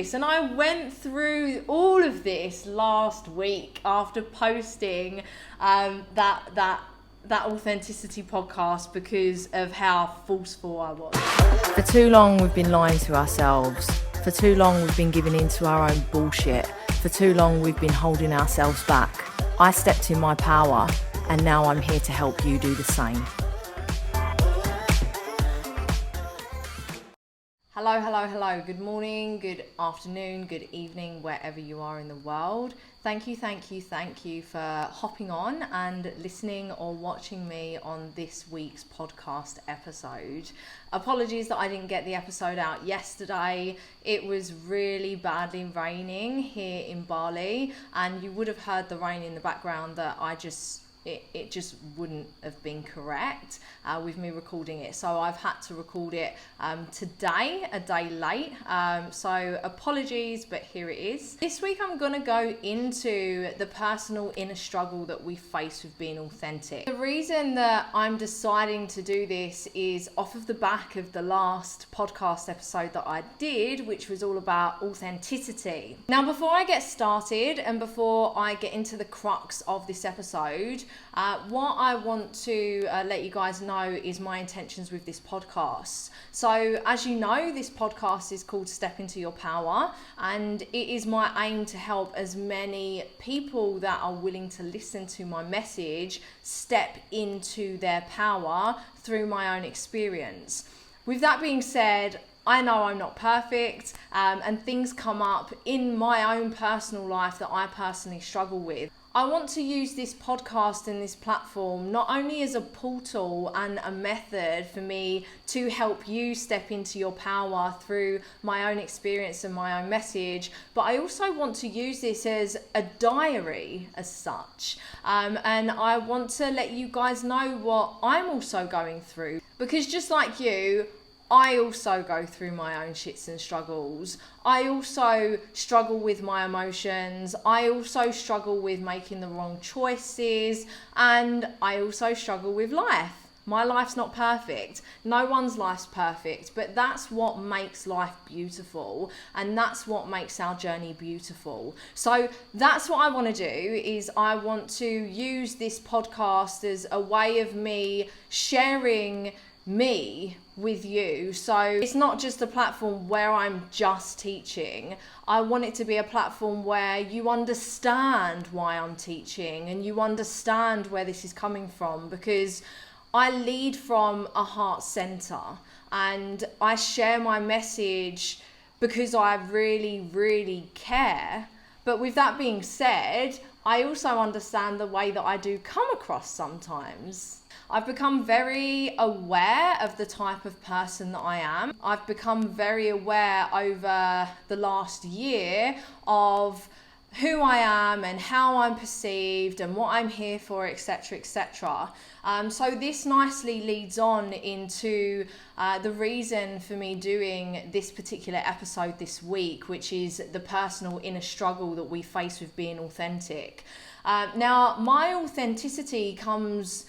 And I went through all of this last week after posting that authenticity podcast because of how forceful I was. For too long we've been lying to ourselves. For too long we've been giving in to our own bullshit. For too long we've been holding ourselves back. I stepped in my power and now I'm here to help you do the same. Hello. Good morning, good afternoon, good evening, wherever you are in the world. Thank you for hopping on and listening or watching me on this week's podcast episode. Apologies that I didn't get the episode out yesterday. It was really badly raining here in Bali, and you would have heard the rain in the background that it just wouldn't have been correct with me recording it. So I've had to record it today, a day late. So apologies, but here it is. This week I'm going to go into the personal inner struggle that we face with being authentic. The reason that I'm deciding to do this is off of the back of the last podcast episode that I did, which was all about authenticity. Now, before I get started and before I get into the crux of this episode, what I want to let you guys know is my intentions with this podcast. So as you know, this podcast is called Step Into Your Power, and it is my aim to help as many people that are willing to listen to my message step into their power through my own experience. With that being said, I know I'm not perfect, and things come up in my own personal life that I personally struggle with. I want to use this podcast and this platform not only as a portal and a method for me to help you step into your power through my own experience and my own message, but I also want to use this as a diary as such. And I want to let you guys know what I'm also going through, because just like you, I also go through my own shits and struggles. I also struggle with my emotions. I also struggle with making the wrong choices. And I also struggle with life. My life's not perfect. No one's life's perfect. But that's what makes life beautiful. And that's what makes our journey beautiful. So that's what I want to do, is I want to use this podcast as a way of me sharing me with you. So it's not just a platform where I'm just teaching. I want it to be a platform where you understand why I'm teaching and you understand where this is coming from, because I lead from a heart center and I share my message because I really care. But with that being said, I also understand the way that I do come across sometimes. I've become very aware of the type of person that I am. I've become very aware over the last year of who I am and how I'm perceived and what I'm here for, etc, etc. So this nicely leads on into the reason for me doing this particular episode this week, which is the personal inner struggle that we face with being authentic. Now, my authenticity comes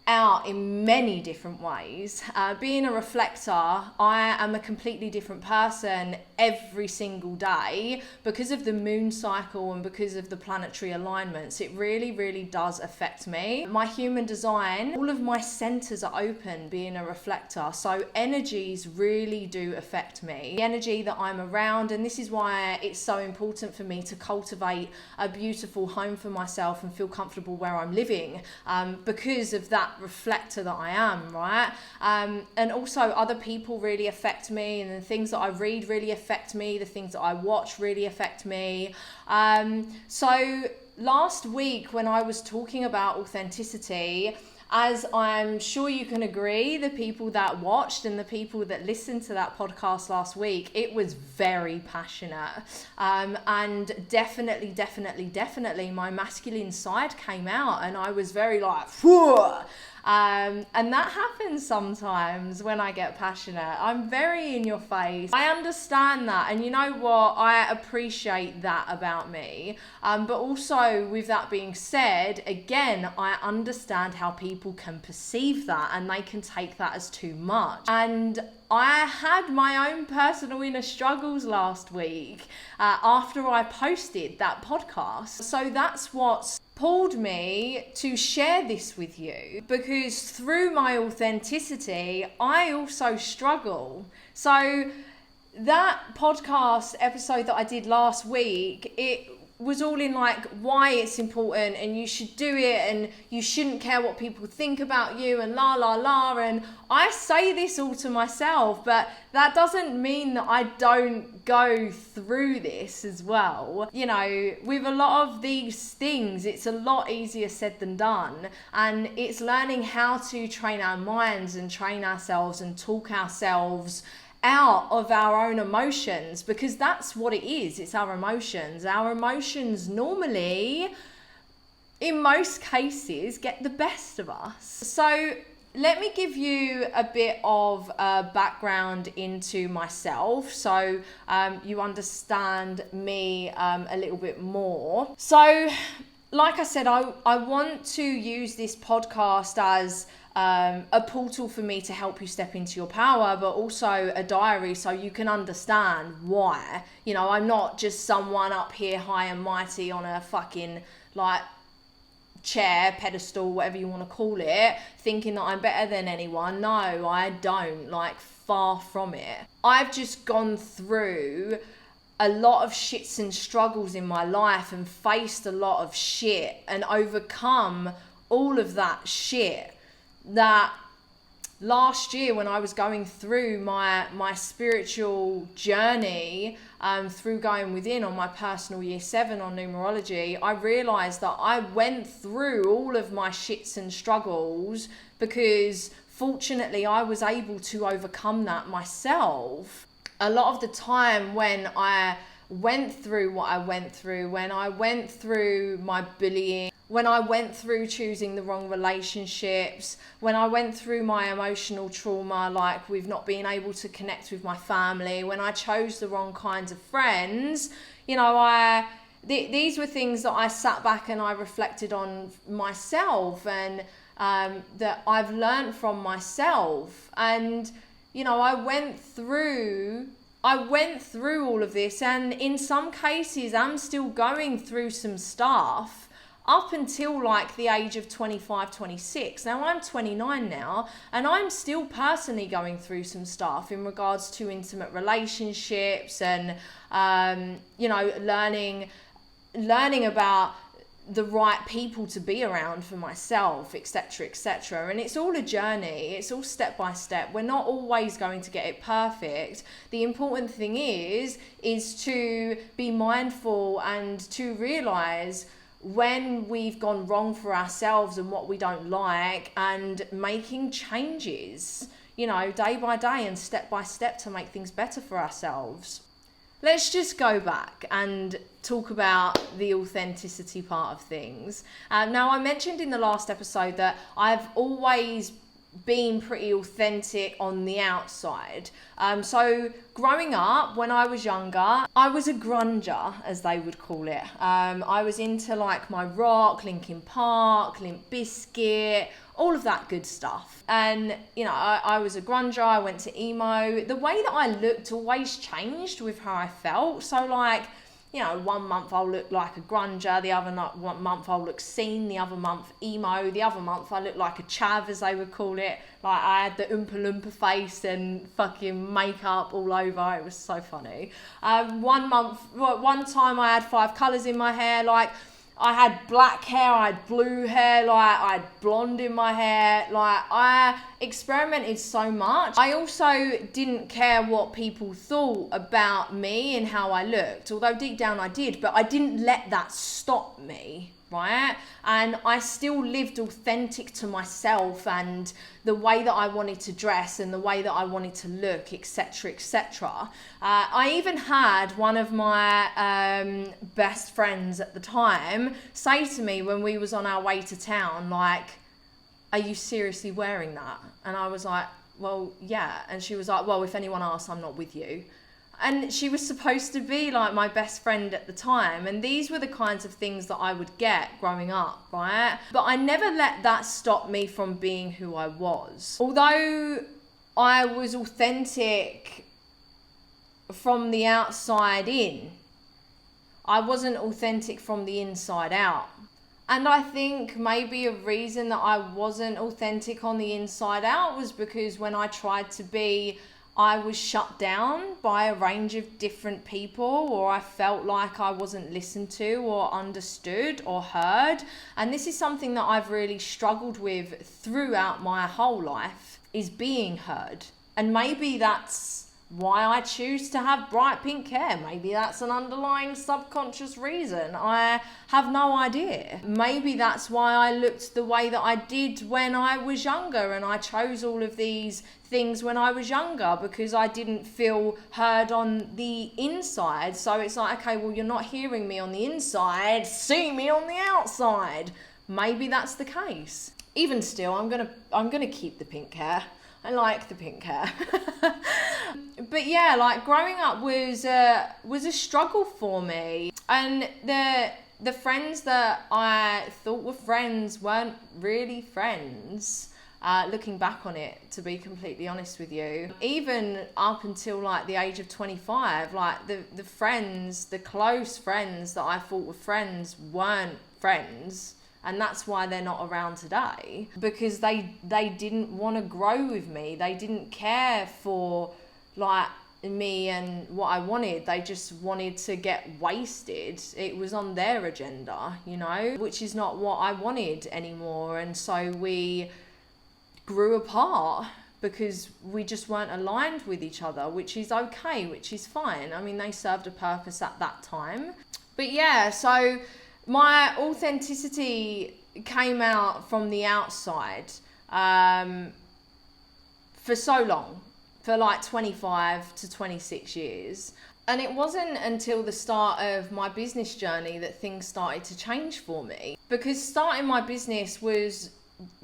out in many different ways. Being a reflector, I am a completely different person every single day because of the moon cycle and because of the planetary alignments. It really does affect me. My human design, all of my centers are open being a reflector, so energies really do affect me. The energy that I'm around, and this is why it's so important for me to cultivate a beautiful home for myself and feel comfortable where I'm living, because of that reflector that I am, right? And also other people really affect me, and the things that I read really affect me, the things that I watch really affect me. So last week when I was talking about authenticity, as I'm sure you can agree, the people that watched and the people that listened to that podcast last week, it was very passionate. And definitely my masculine side came out, and I was very like, whoa. And that happens sometimes when I get passionate. I'm very in your face. I understand that. And you know what? I appreciate that about me. But also, with that being said, again, I understand how people can perceive that and they can take that as too much. And I had my own personal inner struggles last week after I posted that podcast. So that's what's pulled me to share this with you, because through my authenticity, I also struggle. So that podcast episode that I did last week, it was all in like why it's important and you should do it and you shouldn't care what people think about you and la la la. And I say this all to myself, but that doesn't mean that I don't go through this as well. You know, with a lot of these things, it's a lot easier said than done, and it's learning how to train our minds and train ourselves and talk ourselves out of our own emotions, because that's what it is. It's our emotions. Our emotions normally, in most cases, get the best of us. So let me give you a bit of a background into myself, so you understand me a little bit more. So like I said, I want to use this podcast as a portal for me to help you step into your power, but also a diary so you can understand why. You know, I'm not just someone up here high and mighty on a fucking like chair, pedestal, whatever you want to call it, thinking that I'm better than anyone. No, I don't. Like, far from it. I've just gone through a lot of shits and struggles in my life and faced a lot of shit and overcome all of that shit. That last year, when I was going through my spiritual journey, through going within on my personal year 7 on numerology, I realized that I went through all of my shits and struggles because fortunately I was able to overcome that myself. A lot of the time when I went through what I went through, when I went through my bullying, when I went through choosing the wrong relationships, when I went through my emotional trauma, like with not being able to connect with my family, when I chose the wrong kinds of friends, you know, these were things that I sat back and I reflected on myself, and that I've learned from myself. And, you know, I went through all of this, and in some cases I'm still going through some stuff up until like the age of 25, 26. Now I'm 29 now, and I'm still personally going through some stuff in regards to intimate relationships and, you know, learning about the right people to be around for myself, etc., etc. And it's all a journey. It's all step by step. We're not always going to get it perfect. The important thing is to be mindful and to realize when we've gone wrong for ourselves and what we don't like, and making changes, you know, day by day and step by step to make things better for ourselves. Let's just go back and talk about the authenticity part of things. Now, I mentioned in the last episode that I've always been pretty authentic on the outside. So growing up, when I was younger, I was a grunger, as they would call it. I was into like my rock, Linkin Park, Limp Bizkit, all of that good stuff. And, you know, I was a grunger, I went to emo. The way that I looked always changed with how I felt. So like, you know, one month I'll look like a grunger, the other month I'll look scene, the other month emo, the other month I look like a chav, as they would call it. Like, I had the Oompa Loompa face and fucking makeup all over. It was so funny. One time I had 5 colours in my hair. Like, I had black hair, I had blue hair, like I had blonde in my hair. Like, I experimented so much. I also didn't care what people thought about me and how I looked, although deep down I did, but I didn't let that stop me, right? And I still lived authentic to myself and the way that I wanted to dress and the way that I wanted to look, etc., etc. I even had one of my best friends at the time say to me when we was on our way to town, like, are you seriously wearing that? And I was like, well, yeah. And she was like, well, if anyone asks, I'm not with you. And she was supposed to be like my best friend at the time. And these were the kinds of things that I would get growing up, right? But I never let that stop me from being who I was. Although I was authentic from the outside in, I wasn't authentic from the inside out. And I think maybe a reason that I wasn't authentic on the inside out was because when I tried to be, I was shut down by a range of different people, or I felt like I wasn't listened to or understood or heard. And this is something that I've really struggled with throughout my whole life, is being heard. And maybe that's why I choose to have bright pink hair. Maybe that's an underlying subconscious reason. I have no idea. Maybe that's why I looked the way that I did when I was younger, and I chose all of these things when I was younger because I didn't feel heard on the inside. So it's like, okay, well, you're not hearing me on the inside, see me on the outside. Maybe that's the case. Even still, I'm gonna keep the pink hair. I like the pink hair. But yeah, like growing up was a struggle for me. And the friends that I thought were friends weren't really friends. Looking back on it, to be completely honest with you, even up until like the age of 25, like the close friends that I thought were friends weren't friends. And that's why they're not around today, because they didn't want to grow with me. They didn't care for like me and what I wanted. They just wanted to get wasted. It was on their agenda, you know, which is not what I wanted anymore. And so we grew apart because we just weren't aligned with each other, which is okay, which is fine. I mean, they served a purpose at that time. But yeah, so my authenticity came out from the outside for so long, for like 25 to 26 years. And it wasn't until the start of my business journey that things started to change for me. Because starting my business was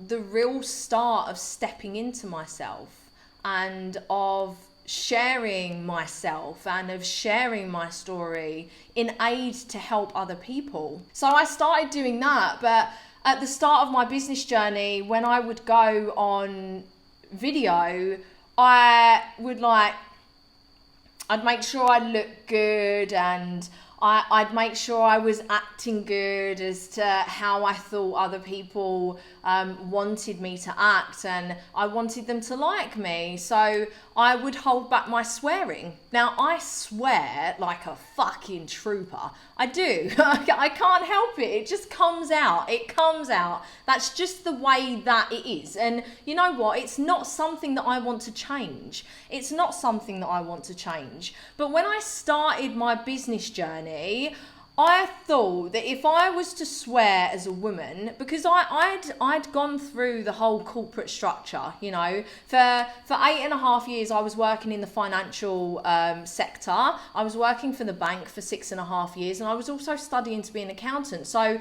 the real start of stepping into myself and of sharing myself and of sharing my story in aid to help other people. So I started doing that, but at the start of my business journey, when I would go on video, I'd make sure I looked good, and I'd make sure I was acting good as to how I thought other people wanted me to act, and I wanted them to like me. So I would hold back my swearing. Now, I swear like a fucking trooper. I do. I can't help it. It just comes out. It comes out. That's just the way that it is. And you know what? It's not something that I want to change. It's not something that I want to change. But when I started my business journey, I thought that if I was to swear as a woman, because I'd gone through the whole corporate structure, you know, for 8.5 years I was working in the financial sector. I was working for the bank for 6.5 years, and I was also studying to be an accountant. So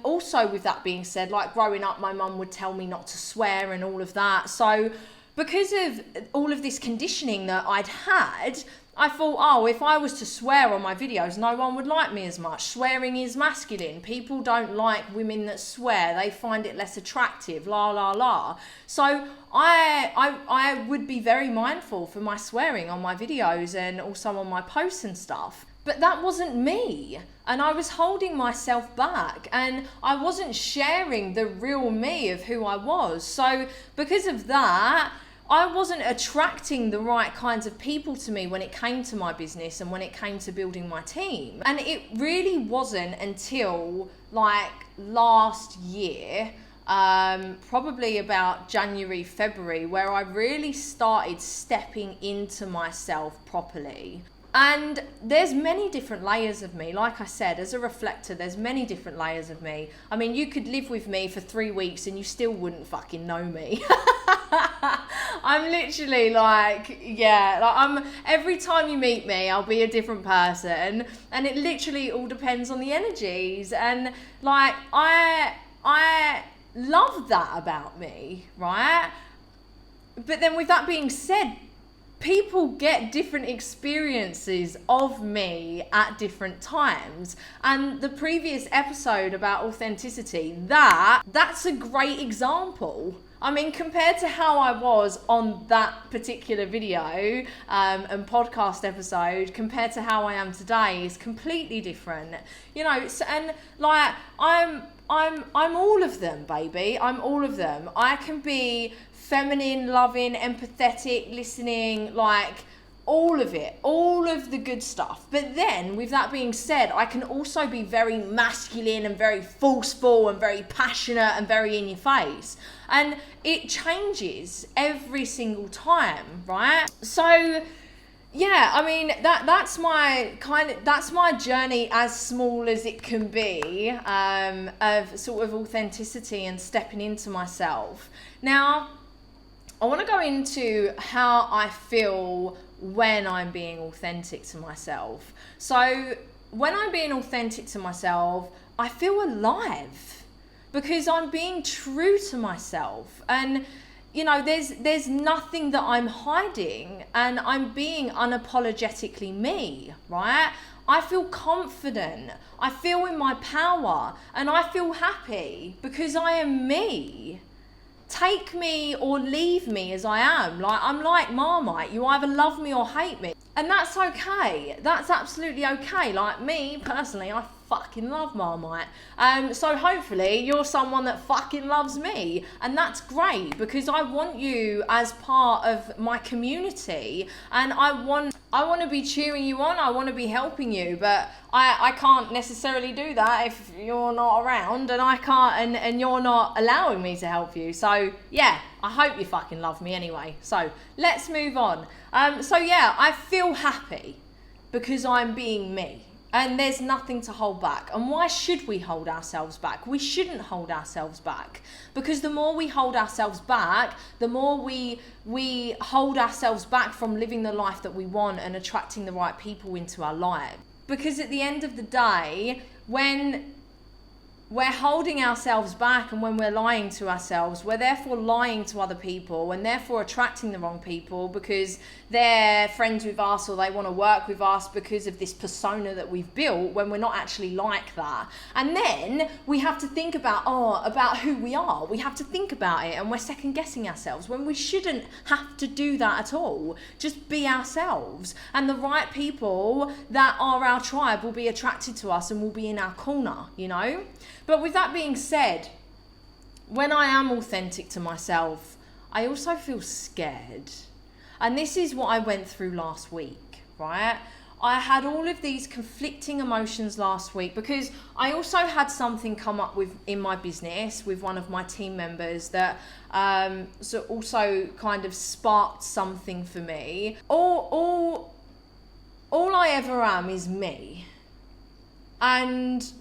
also with that being said, like growing up, my mum would tell me not to swear and all of that. So because of all of this conditioning that I'd had, I thought, oh, if I was to swear on my videos, no one would like me as much. Swearing is masculine. People don't like women that swear. They find it less attractive, la, la, la. So I would be very mindful for my swearing on my videos and also on my posts and stuff. But that wasn't me. And I was holding myself back, and I wasn't sharing the real me of who I was. So because of that, I wasn't attracting the right kinds of people to me when it came to my business and when it came to building my team. And it really wasn't until like last year, probably about January, February, where I really started stepping into myself properly. And there's many different layers of me. Like I said, as a reflector, there's many different layers of me. I mean, you could live with me for 3 weeks and you still wouldn't fucking know me. I'm literally like, yeah, like every time you meet me, I'll be a different person, and it literally all depends on the energies. And like, I love that about me, right? But then with that being said, people get different experiences of me at different times. And the previous episode about authenticity, that's a great example. I mean, compared to how I was on that particular video and podcast episode, compared to how I am today, is completely different. You know, and like I'm all of them, baby. I'm all of them. I can be feminine, loving, empathetic, listening, like all of it, all of the good stuff. But then with that being said, I can also be very masculine and very forceful and very passionate and very in your face. And it changes every single time, right? So yeah, I mean, that's my journey, as small as it can be, of sort of authenticity and stepping into myself. Now, I want to go into how I feel when I'm being authentic to myself. So when I'm being authentic to myself, I feel alive because I'm being true to myself. And, you know, there's nothing that I'm hiding, and I'm being unapologetically me, right? I feel confident, I feel in my power, and I feel happy because I am me. Take me or leave me as I am. Like, I'm like Marmite. You either love me or hate me. And that's okay. That's absolutely okay. Like me, personally, I fucking love Marmite. So hopefully you're someone that fucking loves me. And that's great, because I want you as part of my community. And I want to be cheering you on. I want to be helping you, but I can't necessarily do that if you're not around, and I can't, and you're not allowing me to help you. So yeah, I hope you fucking love me anyway. So let's move on. So yeah, I feel happy because I'm being me. And there's nothing to hold back. And why should we hold ourselves back? We shouldn't hold ourselves back, because the more we hold ourselves back, the more we hold ourselves back from living the life that we want and attracting the right people into our life. Because at the end of the day, when we're holding ourselves back and when we're lying to ourselves, we're therefore lying to other people and therefore attracting the wrong people because they're friends with us or they want to work with us because of this persona that we've built, when we're not actually like that. And then we have to think about who we are. We have to think about it, and we're second guessing ourselves when we shouldn't have to do that at all. Just be ourselves, and the right people that are our tribe will be attracted to us and will be in our corner, you know? But with that being said, when I am authentic to myself, I also feel scared. And this is what I went through last week, right? I had all of these conflicting emotions last week because I also had something come up in my business with one of my team members that so also kind of sparked something for me. All I ever am is me. And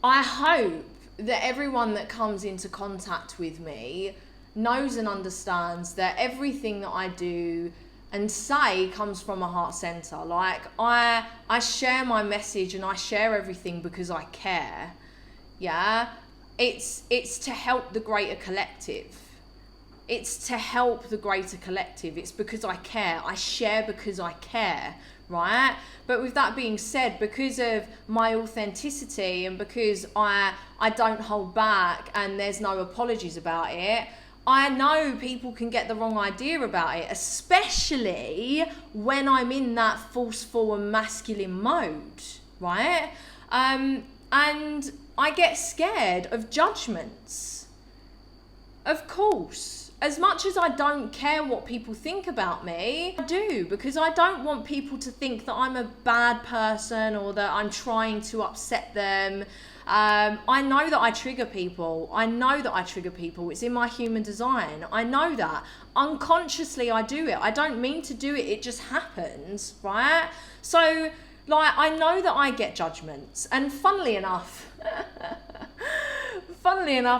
I hope that everyone that comes into contact with me knows and understands that everything that I do and say comes from a heart center. Like I share my message and I share everything because I care. Yeah, it's to help the greater collective. It's to help the greater collective. It's because I care. I share because I care, right? But with that being said, because of my authenticity and because I don't hold back and there's no apologies about it, I know people can get the wrong idea about it, especially when I'm in that forceful and masculine mode, right? And I get scared of judgments. Of course. As much as I don't care what people think about me, I do, because I don't want people to think that I'm a bad person or that I'm trying to upset them. I know that I trigger people. It's in my human design. I know that. Unconsciously, I do it. I don't mean to do it. It just happens, right? So, like, I know that I get judgments. And funnily enough,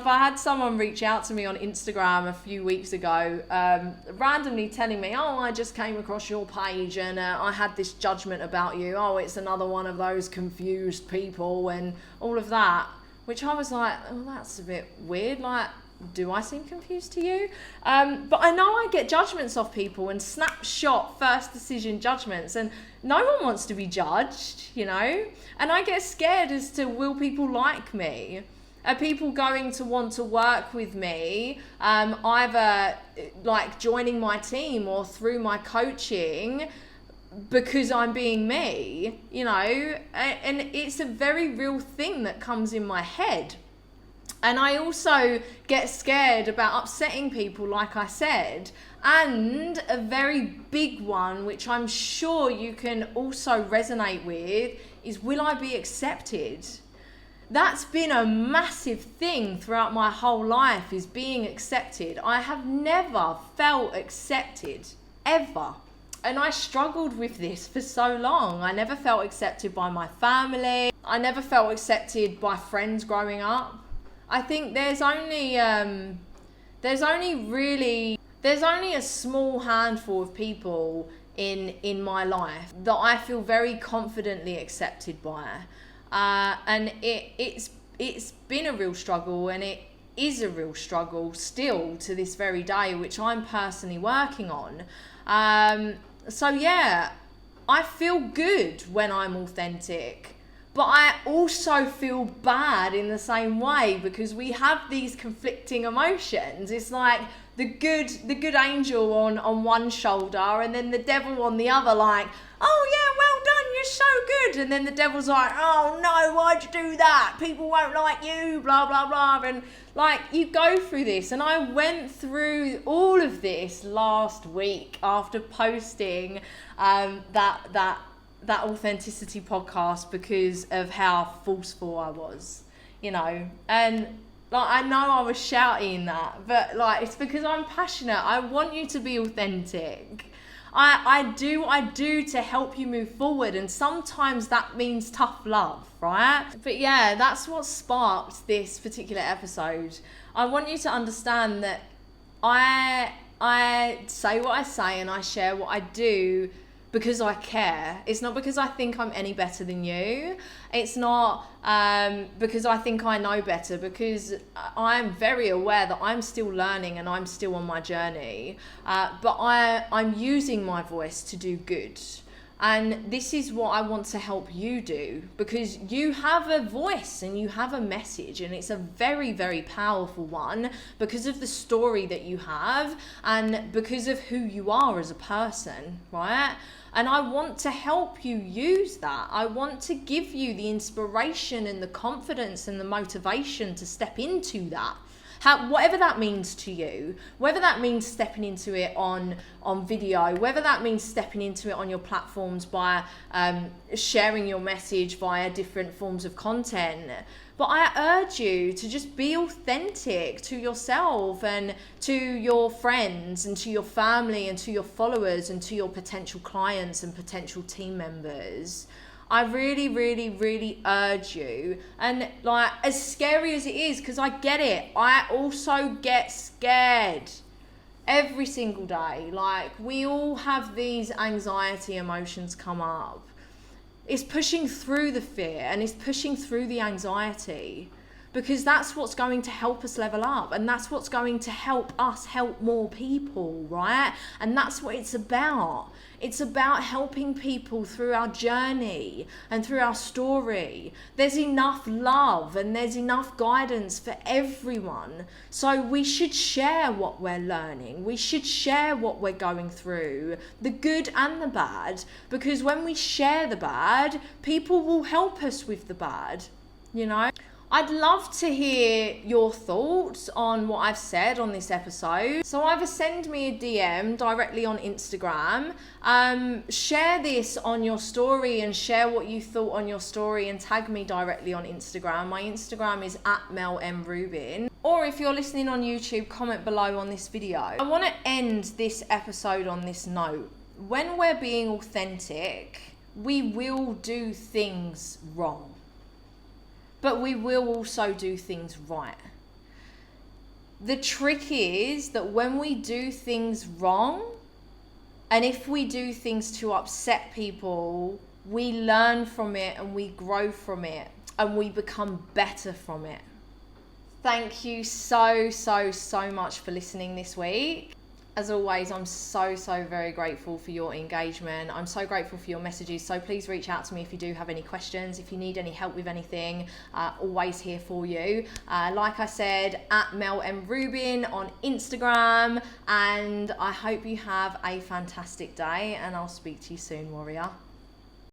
I had someone reach out to me on Instagram a few weeks ago, randomly telling me, oh, I just came across your page and I had this judgment about you. Oh, it's another one of those confused people and all of that. which I was like, oh, that's a bit weird. Like, do I seem confused to you? But I know I get judgments off people and snapshot first decision judgments, and no one wants to be judged, you know? And I get scared as to, will people like me? Are people going to want to work with me, either like joining my team or through my coaching, because I'm being me, you know? And it's a very real thing that comes in my head. And I also get scared about upsetting people, like I said. And a very big one, which I'm sure you can also resonate with, is, will I be accepted? That's been a massive thing throughout my whole life, is being accepted. I have never felt accepted, ever. And I struggled with this for so long. I never felt accepted by my family. I never felt accepted by friends growing up. I think there's only a small handful of people in my life that I feel very confidently accepted by, and it's been a real struggle, and it is a real struggle still to this very day, which I'm personally working on. So yeah, I feel good when I'm authentic. But I also feel bad in the same way, because we have these conflicting emotions. It's like the good angel on one shoulder, and then the devil on the other, like, oh yeah, well done, you're so good. And then the devil's like, oh no, why'd you do that? People won't like you, blah, blah, blah. And like, you go through this. And I went through all of this last week after posting that authenticity podcast, because of how forceful I was, you know. And like, I know I was shouting that, but like, it's because I'm passionate. I want you to be authentic. I do to help you move forward, and sometimes that means tough love, right? But yeah, that's what sparked this particular episode. I want you to understand that I say what I say and I share what I do because I care. It's not because I think I'm any better than you. It's not because I think I know better, because I'm very aware that I'm still learning and I'm still on my journey. But I'm using my voice to do good. And this is what I want to help you do, because you have a voice and you have a message, and it's a very, very powerful one because of the story that you have and because of who you are as a person, right? And I want to help you use that. I want to give you the inspiration and the confidence and the motivation to step into that. Whatever that means to you, whether that means stepping into it on video, whether that means stepping into it on your platforms by sharing your message via different forms of content. But I urge you to just be authentic to yourself and to your friends and to your family and to your followers and to your potential clients and potential team members. I really, really, really urge you. And like, as scary as it is, because I get it, I also get scared every single day. Like, we all have these anxiety emotions come up. It's pushing through the fear and it's pushing through the anxiety, because that's what's going to help us level up, and that's what's going to help us help more people, right? And that's what it's about. It's about helping people through our journey and through our story. There's enough love and there's enough guidance for everyone. So we should share what we're learning. We should share what we're going through, the good and the bad, because when we share the bad, people will help us with the bad, you know? I'd love to hear your thoughts on what I've said on this episode. So either send me a DM directly on Instagram, share this on your story and share what you thought on your story and tag me directly on Instagram. My Instagram is @MelMRubin. Or if you're listening on YouTube, comment below on this video. I want to end this episode on this note. When we're being authentic, we will do things wrong. But we will also do things right. The trick is that when we do things wrong, and if we do things to upset people, we learn from it and we grow from it. and we become better from it. Thank you so much for listening this week. As always, I'm so very grateful for your engagement. I'm so grateful for your messages. So please reach out to me if you do have any questions, if you need any help with anything, always here for you. Like I said, at Mel M. Rubin on Instagram. And I hope you have a fantastic day, and I'll speak to you soon, warrior.